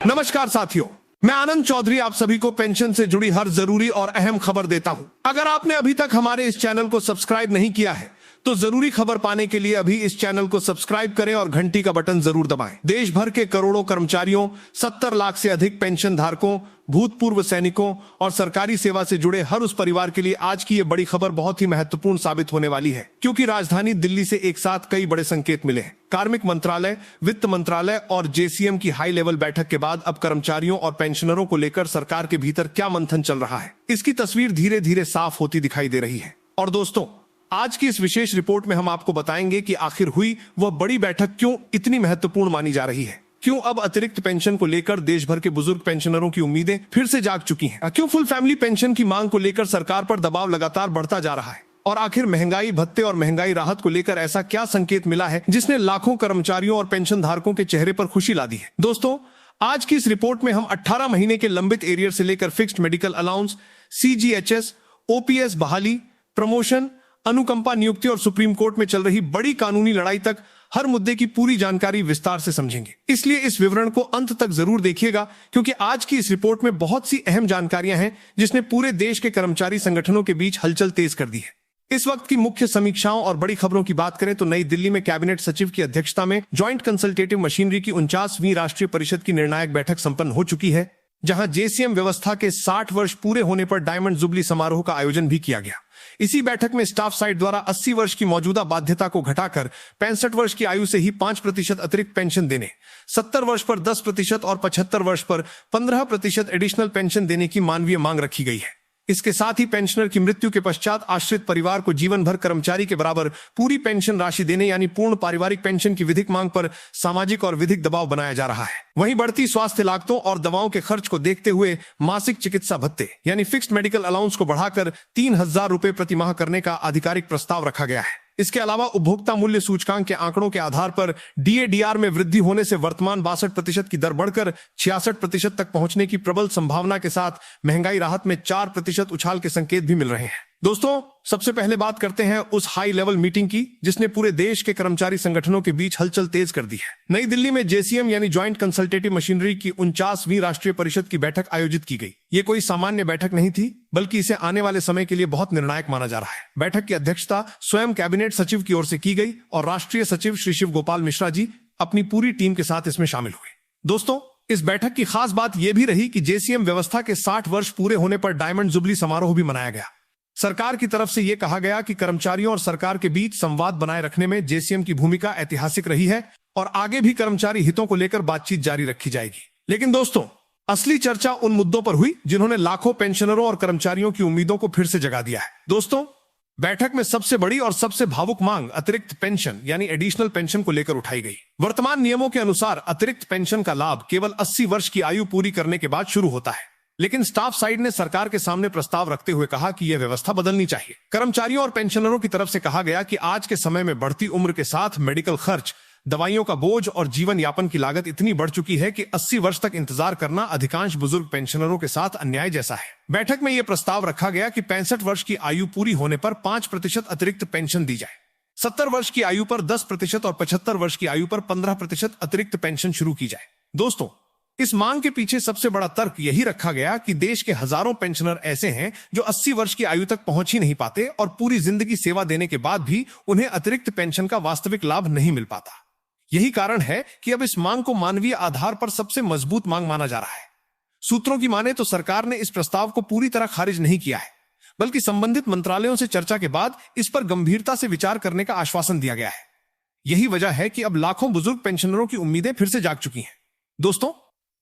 नमस्कार साथियों, मैं आनंद चौधरी आप सभी को पेंशन से जुड़ी हर जरूरी और अहम खबर देता हूं। अगर आपने अभी तक हमारे इस चैनल को सब्सक्राइब नहीं किया है तो जरूरी खबर पाने के लिए अभी इस चैनल को सब्सक्राइब करें और घंटी का बटन जरूर दबाएं। देश भर के करोड़ों कर्मचारियों, 70 लाख से अधिक पेंशन धारकों, भूतपूर्व सैनिकों और सरकारी सेवा से जुड़े हर उस परिवार के लिए आज की ये बड़ी खबर बहुत ही महत्वपूर्ण साबित होने वाली है, क्योंकि राजधानी दिल्ली से एक साथ कई बड़े संकेत मिले हैं। कार्मिक मंत्रालय, वित्त मंत्रालय और जेसीएम की हाई लेवल बैठक के बाद अब कर्मचारियों और पेंशनरों को लेकर सरकार के भीतर क्या मंथन चल रहा है, इसकी तस्वीर धीरे धीरे साफ होती दिखाई दे रही है। और दोस्तों, आज की इस विशेष रिपोर्ट में हम आपको बताएंगे कि आखिर हुई वह बड़ी बैठक क्यों इतनी महत्वपूर्ण मानी जा रही है, क्यों अब अतिरिक्त पेंशन को लेकर देश भर के बुजुर्ग पेंशनरों की उम्मीदें फिर से जाग चुकी हैं, क्यों फुल फैमिली पेंशन की मांग को लेकर सरकार पर दबाव लगातार बढ़ता जा रहा है, और आखिर महंगाई भत्ते और महंगाई राहत को लेकर ऐसा क्या संकेत मिला है जिसने लाखों कर्मचारियों और पेंशन धारकों के चेहरे पर खुशी ला दी है। दोस्तों, आज की इस रिपोर्ट में हम 18 महीने के लंबित एरियर से लेकर fixed medical allowance, CGHS, OPS बहाली, प्रमोशन, अनुकंपा नियुक्ति और सुप्रीम कोर्ट में चल रही बड़ी कानूनी लड़ाई तक हर मुद्दे की पूरी जानकारी विस्तार से समझेंगे। इसलिए इस विवरण को अंत तक जरूर देखिएगा, क्योंकि आज की इस रिपोर्ट में बहुत सी अहम जानकारियां हैं जिसने पूरे देश के कर्मचारी संगठनों के बीच हलचल तेज कर दी है। इस वक्त की मुख्य समीक्षाओं और बड़ी खबरों की बात करें तो नई दिल्ली में कैबिनेट सचिव की अध्यक्षता में ज्वाइंट कंसल्टेटिव मशीनरी की 49वीं राष्ट्रीय परिषद की निर्णायक बैठक संपन्न हो चुकी है, जहां जेसीएम व्यवस्था के 60 वर्ष पूरे होने पर डायमंड जुबली समारोह का आयोजन भी किया गया। इसी बैठक में स्टाफ साइड द्वारा 80 वर्ष की मौजूदा बाध्यता को घटाकर 65 वर्ष की आयु से ही 5% अतिरिक्त पेंशन देने, 70 वर्ष पर 10% और 75 वर्ष पर 15% एडिशनल पेंशन देने की मानवीय मांग रखी गई है। इसके साथ ही पेंशनर की मृत्यु के पश्चात आश्रित परिवार को जीवन भर कर्मचारी के बराबर पूरी पेंशन राशि देने यानी पूर्ण पारिवारिक पेंशन की विधिक मांग पर सामाजिक और विधिक दबाव बनाया जा रहा है। वहीं बढ़ती स्वास्थ्य लागतों और दवाओं के खर्च को देखते हुए मासिक चिकित्सा भत्ते यानी फिक्स्ड मेडिकल अलाउंस को बढ़ाकर 3,000 रुपए प्रति माह करने का आधिकारिक प्रस्ताव रखा गया है। इसके अलावा उपभोक्ता मूल्य सूचकांक के आंकड़ों के आधार पर डीएडीआर में वृद्धि होने से वर्तमान 62% की दर बढ़कर 66% तक पहुंचने की प्रबल संभावना के साथ महंगाई राहत में 4% उछाल के संकेत भी मिल रहे हैं। दोस्तों, सबसे पहले बात करते हैं उस हाई लेवल मीटिंग की जिसने पूरे देश के कर्मचारी संगठनों के बीच हलचल तेज कर दी है। नई दिल्ली में जेसीएम यानी ज्वाइंट कंसल्टेटिव मशीनरी की 49वीं राष्ट्रीय परिषद की बैठक आयोजित की गई। ये कोई सामान्य बैठक नहीं थी, बल्कि इसे आने वाले समय के लिए बहुत निर्णायक माना जा रहा है। बैठक की अध्यक्षता स्वयं कैबिनेट सचिव की ओर से की गई और राष्ट्रीय सचिव श्री शिव गोपाल मिश्रा जी अपनी पूरी टीम के साथ इसमें शामिल हुए। दोस्तों, इस बैठक की खास बात यह भी रही कि जेसीएम व्यवस्था के 60 वर्ष पूरे होने पर डायमंड जुबली समारोह भी मनाया गया। सरकार की तरफ से यह कहा गया कि कर्मचारियों और सरकार के बीच संवाद बनाए रखने में जेसीएम की भूमिका ऐतिहासिक रही है और आगे भी कर्मचारी हितों को लेकर बातचीत जारी रखी जाएगी। लेकिन दोस्तों, असली चर्चा उन मुद्दों पर हुई जिन्होंने लाखों पेंशनरों और कर्मचारियों की उम्मीदों को फिर से जगा दिया है। दोस्तों, बैठक में सबसे बड़ी और सबसे भावुक मांग अतिरिक्त पेंशन यानी एडिशनल पेंशन को लेकर उठाई गई। वर्तमान नियमों के अनुसार अतिरिक्त पेंशन का लाभ केवल 80 वर्ष की आयु पूरी करने के बाद शुरू होता है, लेकिन स्टाफ साइड ने सरकार के सामने प्रस्ताव रखते हुए कहा कि यह व्यवस्था बदलनी चाहिए। कर्मचारियों और पेंशनरों की तरफ से कहा गया कि आज के समय में बढ़ती उम्र के साथ मेडिकल खर्च, दवाइयों का बोझ और जीवन यापन की लागत इतनी बढ़ चुकी है कि 80 वर्ष तक इंतजार करना अधिकांश बुजुर्ग पेंशनरों के साथ अन्याय जैसा है। बैठक में यह प्रस्ताव रखा गया कि 65 वर्ष की आयु पूरी होने पर 5% अतिरिक्त पेंशन दी जाए, 70 वर्ष की आयु पर 10% और 75 वर्ष की आयु पर 15% अतिरिक्त पेंशन शुरू की जाए। दोस्तों, इस मांग के पीछे सबसे बड़ा तर्क यही रखा गया कि देश के हजारों पेंशनर ऐसे हैं जो 80 वर्ष की आयु तक पहुंच ही नहीं पाते और पूरी जिंदगी सेवा देने के बाद भी उन्हें अतिरिक्त पेंशन का वास्तविक लाभ नहीं मिल पाता। यही कारण है कि अब इस मांग को मानवीय आधार पर सबसे मजबूत मांग माना जा रहा है। सूत्रों की माने तो सरकार ने इस प्रस्ताव को पूरी तरह खारिज नहीं किया है, बल्कि संबंधित मंत्रालयों से चर्चा के बाद इस पर गंभीरता से विचार करने का आश्वासन दिया गया है। यही वजह है कि अब लाखों बुजुर्ग पेंशनरों की उम्मीदें फिर से जाग चुकी हैं। दोस्तों,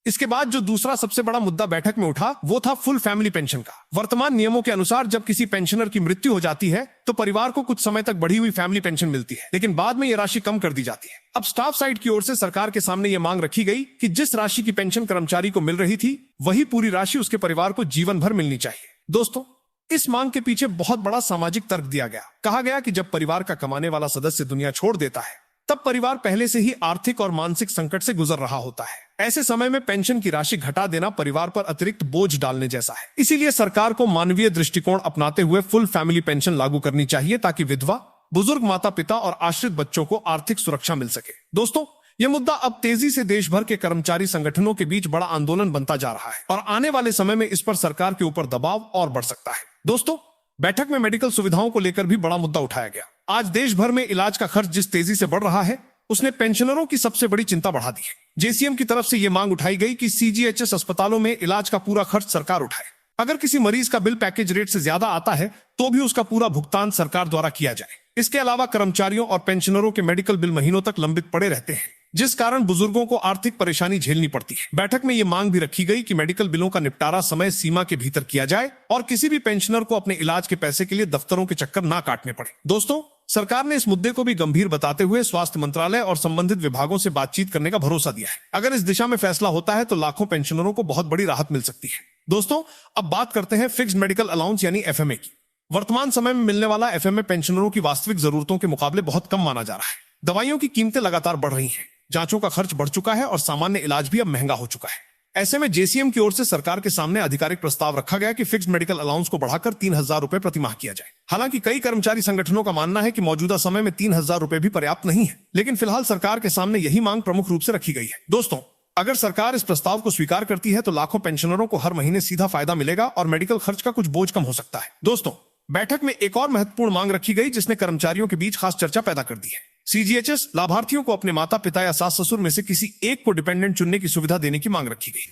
इसके बाद जो दूसरा सबसे बड़ा मुद्दा बैठक में उठा वो था फुल फैमिली पेंशन का। वर्तमान नियमों के अनुसार जब किसी पेंशनर की मृत्यु हो जाती है तो परिवार को कुछ समय तक बढ़ी हुई फैमिली पेंशन मिलती है, लेकिन बाद में यह राशि कम कर दी जाती है। अब स्टाफ साइड की ओर से सरकार के सामने यह मांग रखी गई कि जिस राशि की पेंशन कर्मचारी को मिल रही थी वही पूरी राशि उसके परिवार को जीवन भर मिलनी चाहिए। दोस्तों, इस मांग के पीछे बहुत बड़ा सामाजिक तर्क दिया गया। कहा गया कि जब परिवार का कमाने वाला सदस्य दुनिया छोड़ देता है तब परिवार पहले से ही आर्थिक और मानसिक संकट से गुजर रहा होता है। ऐसे समय में पेंशन की राशि घटा देना परिवार पर अतिरिक्त बोझ डालने जैसा है। इसीलिए सरकार को मानवीय दृष्टिकोण अपनाते हुए फुल फैमिली पेंशन लागू करनी चाहिए ताकि विधवा, बुजुर्ग माता पिता और आश्रित बच्चों को आर्थिक सुरक्षा मिल सके। दोस्तों, यह मुद्दा अब तेजी से देश भर के कर्मचारी संगठनों के बीच बड़ा आंदोलन बनता जा रहा है और आने वाले समय में इस पर सरकार के ऊपर दबाव और बढ़ सकता है। दोस्तों, बैठक में मेडिकल सुविधाओं को लेकर भी बड़ा मुद्दा उठाया गया। आज देश भर में इलाज का खर्च जिस तेजी से बढ़ रहा है, उसने पेंशनरों की सबसे बड़ी चिंता बढ़ा दी है। जेसीएम की तरफ से यह मांग उठाई गई कि सीजीएचएस अस्पतालों में इलाज का पूरा खर्च सरकार उठाए। अगर किसी मरीज का बिल पैकेज रेट से ज्यादा आता है तो भी उसका पूरा भुगतान सरकार द्वारा किया जाए। इसके अलावा कर्मचारियों और पेंशनरों के मेडिकल बिल महीनों तक लंबित पड़े रहते हैं, जिस कारण बुजुर्गों को आर्थिक परेशानी झेलनी पड़ती है। बैठक में यह मांग भी रखी गई कि मेडिकल बिलों का निपटारा समय सीमा के भीतर किया जाए और किसी भी पेंशनर को अपने इलाज के पैसे के लिए दफ्तरों के चक्कर ना काटने पड़े। दोस्तों, सरकार ने इस मुद्दे को भी गंभीर बताते हुए स्वास्थ्य मंत्रालय और संबंधित विभागों से बातचीत करने का भरोसा दिया है। अगर इस दिशा में फैसला होता है तो लाखों पेंशनरों को बहुत बड़ी राहत मिल सकती है। दोस्तों, अब बात करते हैं फिक्स्ड मेडिकल अलाउंस यानी एफएमए की। वर्तमान समय में मिलने वाला एफएमए पेंशनरों की वास्तविक जरूरतों के मुकाबले बहुत कम माना जा रहा है। दवाइयों की कीमतें लगातार बढ़ रही हैं, जांचों का खर्च बढ़ चुका है और सामान्य इलाज भी अब महंगा हो चुका है। ऐसे में जेसीएम की ओर से सरकार के सामने आधिकारिक प्रस्ताव रखा गया कि फिक्स्ड मेडिकल अलाउंस को बढ़ाकर 3,000 रुपए प्रति माह किया जाए। हालांकि कई कर्मचारी संगठनों का मानना है कि मौजूदा समय में 3,000 रुपए भी पर्याप्त नहीं है, लेकिन फिलहाल सरकार के सामने यही मांग प्रमुख रूप से रखी गई है। दोस्तों, अगर सरकार इस प्रस्ताव को स्वीकार करती है तो लाखों पेंशनरों को हर महीने सीधा फायदा मिलेगा और मेडिकल खर्च का कुछ बोझ कम हो सकता है। दोस्तों, बैठक में एक और महत्वपूर्ण मांग रखी गई जिसने कर्मचारियों के बीच खास चर्चा पैदा कर दी है। सीजीएचएस लाभार्थियों को अपने माता पिता या सास ससुर में से किसी एक को डिपेंडेंट चुनने की सुविधा देने की मांग रखी गई।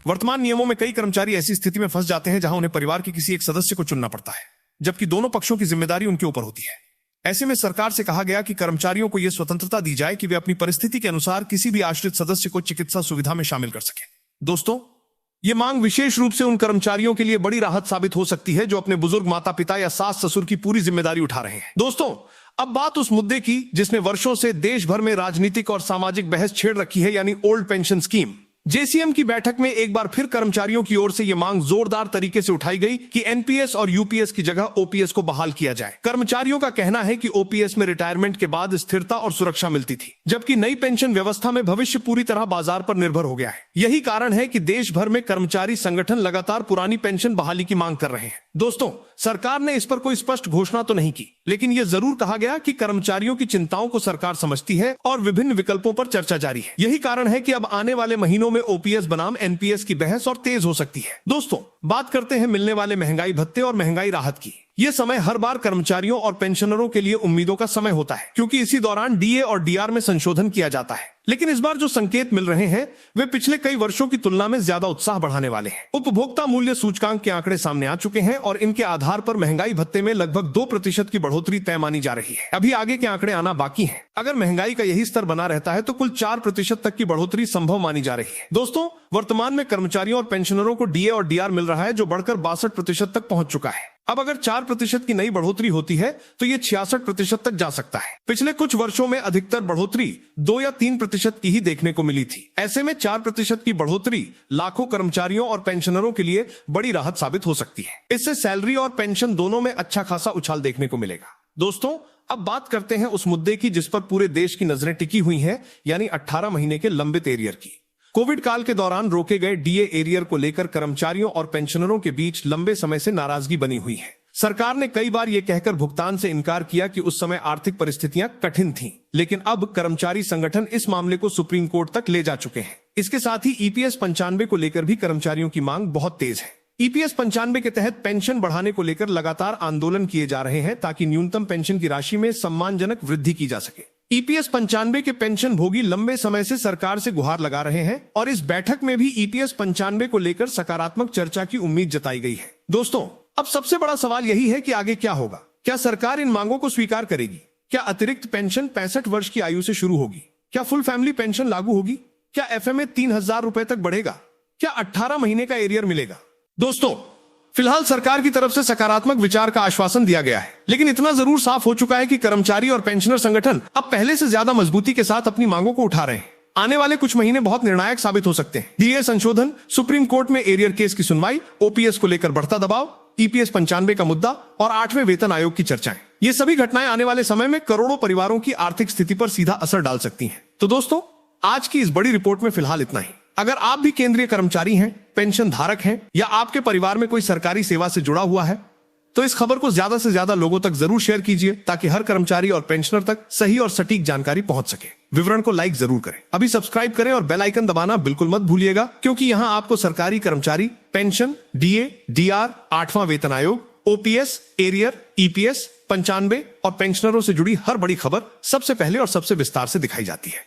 वर्तमान नियमों में कई कर्मचारी ऐसी स्थिति में फंस जाते हैं जहां उन्हें परिवार के किसी एक सदस्य को चुनना पड़ता है, जबकि दोनों पक्षों की जिम्मेदारी उनके ऊपर होती है। ऐसे में सरकार से कहा गया कि कर्मचारियों को यह स्वतंत्रता दी जाए कि वे अपनी परिस्थिति के अनुसार किसी भी आश्रित सदस्य को चिकित्सा सुविधा में शामिल कर सके। दोस्तों, ये मांग विशेष रूप से उन कर्मचारियों के लिए बड़ी राहत साबित हो सकती है जो अपने बुजुर्ग माता पिता या सास ससुर की पूरी जिम्मेदारी उठा रहे हैं। दोस्तों, अब बात उस मुद्दे की जिसने वर्षों से देश भर में राजनीतिक और सामाजिक बहस छेड़ रखी है, यानी ओल्ड पेंशन स्कीम। जेसीएम की बैठक में एक बार फिर कर्मचारियों की ओर से यह मांग जोरदार तरीके से उठाई गई कि एनपीएस और यूपीएस की जगह ओपीएस को बहाल किया जाए। कर्मचारियों का कहना है कि ओपीएस में रिटायरमेंट के बाद स्थिरता और सुरक्षा मिलती थी, जबकि नई पेंशन व्यवस्था में भविष्य पूरी तरह बाजार पर निर्भर हो गया है। यही कारण है कि देश भर में कर्मचारी संगठन लगातार पुरानी पेंशन बहाली की मांग कर रहे हैं। दोस्तों, सरकार ने इस पर कोई स्पष्ट घोषणा तो नहीं की, लेकिन यह जरूर कहा गया कि कर्मचारियों की चिंताओं को सरकार समझती है और विभिन्न विकल्पों पर चर्चा जारी है। यही कारण है कि अब आने वाले महीनों में ओपीएस बनाम एनपीएस की बहस और तेज हो सकती है। दोस्तों, बात करते हैं मिलने वाले महंगाई भत्ते और महंगाई राहत की। यह समय हर बार कर्मचारियों और पेंशनरों के लिए उम्मीदों का समय होता है, क्योंकि इसी दौरान डीए और डीआर में संशोधन किया जाता है। लेकिन इस बार जो संकेत मिल रहे हैं वे पिछले कई वर्षों की तुलना में ज्यादा उत्साह बढ़ाने वाले हैं। उपभोक्ता मूल्य सूचकांक के आंकड़े सामने आ चुके हैं और इनके आधार पर महंगाई भत्ते में लगभग 2% की बढ़ोतरी तय मानी जा रही है। अभी आगे के आंकड़े आना बाकी हैं। अगर महंगाई का यही स्तर बना रहता है तो कुल 4% तक की बढ़ोतरी संभव मानी जा रही है। दोस्तों, वर्तमान में कर्मचारियों और पेंशनरों को डीए और डीआर मिल रहा है, जो बढ़कर 62% तक पहुंच चुका है। अब अगर 4% की नई बढ़ोतरी होती है तो ये 66% तक जा सकता है। पिछले कुछ वर्षों में अधिकतर बढ़ोतरी 2 या 3% की ही देखने को मिली थी। ऐसे में 4% की बढ़ोतरी लाखों कर्मचारियों और पेंशनरों के लिए बड़ी राहत साबित हो सकती है। इससे सैलरी और पेंशन दोनों में अच्छा खासा उछाल देखने को मिलेगा। दोस्तों, अब बात करते हैं उस मुद्दे की जिस पर पूरे देश की नजरें टिकी हुई हैं, यानी 18 महीने के लंबित एरियर की। कोविड काल के दौरान रोके गए डीए एरियर को लेकर कर्मचारियों और पेंशनरों के बीच लंबे समय से नाराजगी बनी हुई है। सरकार ने कई बार यह कहकर भुगतान से इनकार किया कि उस समय आर्थिक परिस्थितियां कठिन थीं, लेकिन अब कर्मचारी संगठन इस मामले को सुप्रीम कोर्ट तक ले जा चुके हैं। इसके साथ ही ईपीएस 95 को लेकर भी कर्मचारियों की मांग बहुत तेज है। ईपीएस 95 के तहत पेंशन बढ़ाने को लेकर लगातार आंदोलन किए जा रहे हैं ताकि न्यूनतम पेंशन की राशि में सम्मानजनक वृद्धि की जा सके। ईपीएस 95 के पेंशन भोगी लंबे समय से सरकार से गुहार लगा रहे हैं और इस बैठक में भी ईपीएस 95 को लेकर सकारात्मक चर्चा की उम्मीद जताई गई है। दोस्तों, अब सबसे बड़ा सवाल यही है कि आगे क्या होगा। क्या सरकार इन मांगों को स्वीकार करेगी? क्या अतिरिक्त पेंशन 65 वर्ष की आयु से शुरू होगी? क्या फुल फैमिली पेंशन लागू होगी? क्या एफएमए 3,000 रुपए तक बढ़ेगा? क्या 18 महीने का एरियर मिलेगा? दोस्तों, फिलहाल सरकार की तरफ से सकारात्मक विचार का आश्वासन दिया गया है, लेकिन इतना जरूर साफ हो चुका है कि कर्मचारी और पेंशनर संगठन अब पहले से ज्यादा मजबूती के साथ अपनी मांगों को उठा रहे हैं। आने वाले कुछ महीने बहुत निर्णायक साबित हो सकते हैं। डीए संशोधन, सुप्रीम कोर्ट में एरियर केस की सुनवाई, ओपीएस को लेकर बढ़ता दबाव, ईपीएस 95 का मुद्दा और 8वें वेतन आयोग की चर्चाएं, ये सभी घटनाएं आने वाले समय में करोड़ों परिवारों की आर्थिक स्थिति पर सीधा असर डाल सकती हैं। तो दोस्तों, आज की इस बड़ी रिपोर्ट में फिलहाल इतना ही। अगर आप भी केंद्रीय कर्मचारी हैं, पेंशन धारक हैं या आपके परिवार में कोई सरकारी सेवा से जुड़ा हुआ है तो इस खबर को ज्यादा से ज्यादा लोगों तक जरूर शेयर कीजिए ताकि हर कर्मचारी और पेंशनर तक सही और सटीक जानकारी पहुंच सके। विवरण को लाइक जरूर करें, अभी सब्सक्राइब करें और बेल आइकन दबाना बिल्कुल मत भूलिएगा, क्योंकि यहाँ आपको सरकारी कर्मचारी, पेंशन, डीए, डीआर, 8वां वेतन आयोग, ओपीएस, एरियर, ईपीएस, 95 और पेंशनरों से जुड़ी हर बड़ी खबर सबसे पहले और सबसे विस्तार से दिखाई जाती है।